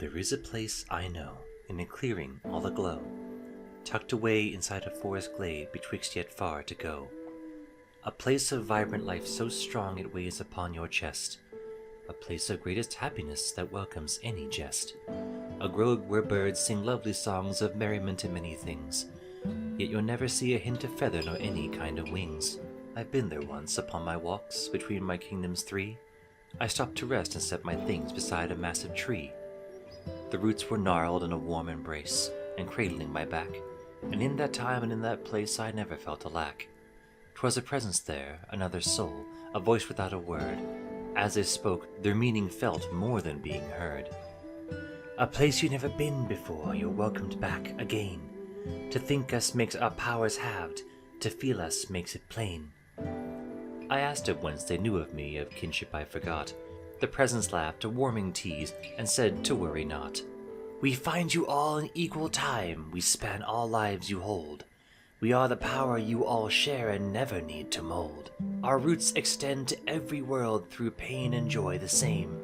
There is a place I know, in a clearing all aglow, tucked away inside a forest glade betwixt yet far to go. A place of vibrant life so strong it weighs upon your chest, a place of greatest happiness that welcomes any jest, a grove where birds sing lovely songs of merriment and many things, yet you'll never see a hint of feather nor any kind of wings. I've been there once upon my walks between my kingdoms three. I stopped to rest and set my things beside a massive tree. The roots were gnarled in a warm embrace, and cradling my back, and in that time and in that place I never felt a lack. 'Twas a presence there, another soul, a voice without a word. As they spoke, their meaning felt more than being heard. A place you've never been before, you're welcomed back again. To think us makes our powers halved, to feel us makes it plain. I asked of whence they knew of me, of kinship I forgot. The presence laughed a warming tease, and said to worry not. We find you all in equal time, we span all lives you hold. We are the power you all share and never need to mold. Our roots extend to every world through pain and joy the same.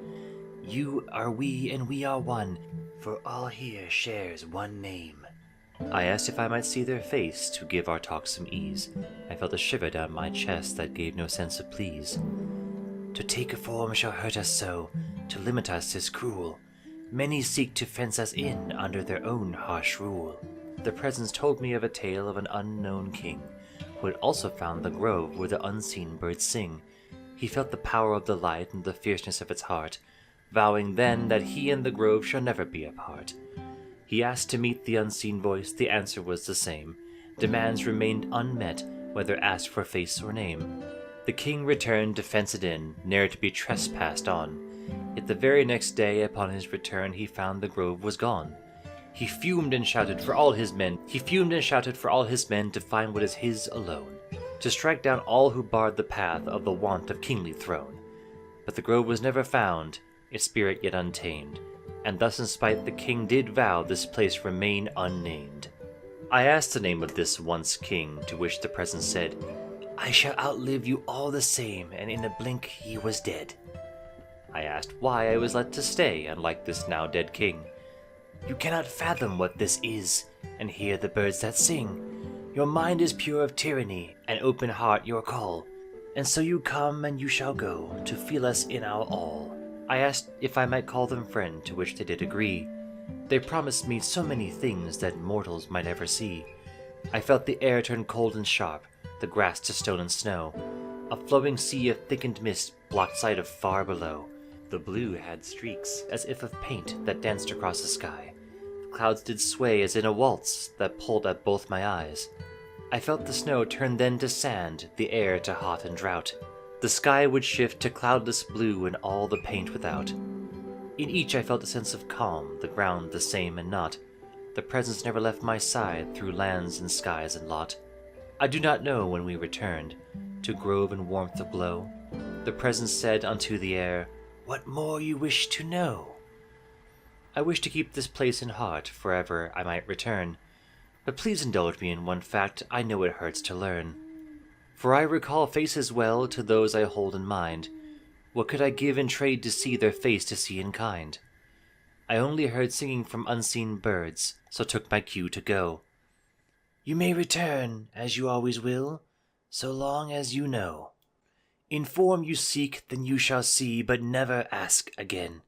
You are we and we are one, for all here shares one name. I asked if I might see their face to give our talk some ease. I felt a shiver down my chest that gave no sense of please. To take a form shall hurt us so, to limit us is cruel. Many seek to fence us in under their own harsh rule. The presence told me of a tale of an unknown king, who had also found the grove where the unseen birds sing. He felt the power of the light and the fierceness of its heart, vowing then that he and the grove shall never be apart. He asked to meet the unseen voice, the answer was the same. Demands remained unmet, whether asked for face or name. The king returned to fence it in, ne'er to be trespassed on. Yet the very next day upon his return he found the grove was gone. He fumed and shouted for all his men to find what is his alone, to strike down all who barred the path of the want of kingly throne. But the grove was never found, its spirit yet untamed, and thus in spite the king did vow this place remain unnamed. I asked the name of this once king, to which the presence said, I shall outlive you all the same, and in a blink he was dead. I asked why I was let to stay, unlike this now dead king. You cannot fathom what this is, and hear the birds that sing. Your mind is pure of tyranny, and open heart your call, and so you come and you shall go, to feel us in our all. I asked if I might call them friend, to which they did agree. They promised me so many things that mortals might ever see. I felt the air turn cold and sharp, the grass to stone and snow. A flowing sea of thickened mist blocked sight of far below. The blue had streaks, as if of paint, that danced across the sky. The clouds did sway as in a waltz, that pulled at both my eyes. I felt the snow turn then to sand, the air to hot and drought. The sky would shift to cloudless blue and all the paint without. In each I felt a sense of calm, the ground the same and not. The presence never left my side through lands and skies and lot. I do not know when we returned, to grove and warmth aglow. The presence said unto the air, What more you wish to know? I wish to keep this place in heart, forever I might return. But please indulge me in one fact I know it hurts to learn. For I recall faces well to those I hold in mind. What could I give in trade to see their face to see in kind? I only heard singing from unseen birds, so took my cue to go. You may return, as you always will, so long as you know. In form you seek, then you shall see, but never ask again.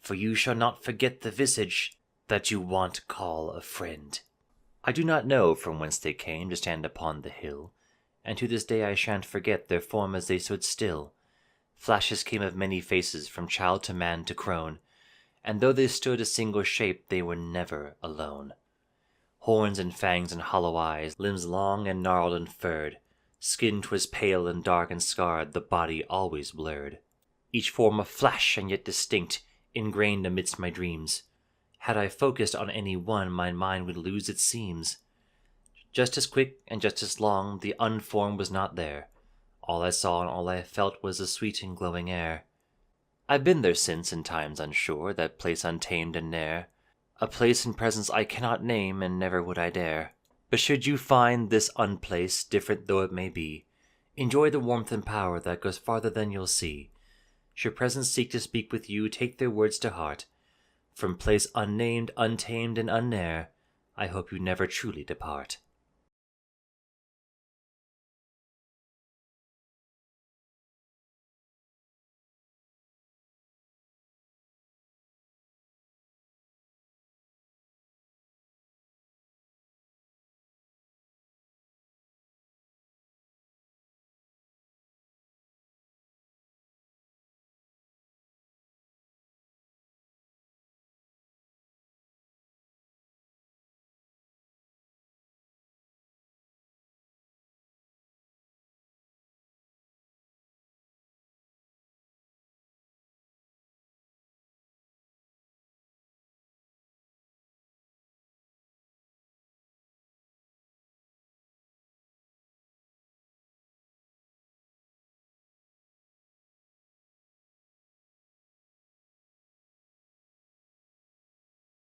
For you shall not forget the visage that you wont call a friend. I do not know from whence they came to stand upon the hill, and to this day I shan't forget their form as they stood still. Flashes came of many faces, from child to man to crone, and though they stood a single shape, they were never alone. Horns and fangs and hollow eyes, limbs long and gnarled and furred, skin 'twas pale and dark and scarred, the body always blurred. Each form a flash and yet distinct, ingrained amidst my dreams. Had I focused on any one, my mind would lose its seams. Just as quick and just as long, the unformed was not there. All I saw and all I felt was the sweet and glowing air. I've been there since in times unsure, that place untamed and Unne'er, a place and presence I cannot name, and never would I dare. But should you find this unplace, different though it may be, enjoy the warmth and power that goes farther than you'll see. Should presence seek to speak with you, take their words to heart, From place unnamed, untamed, and unne'er, I hope you never truly depart.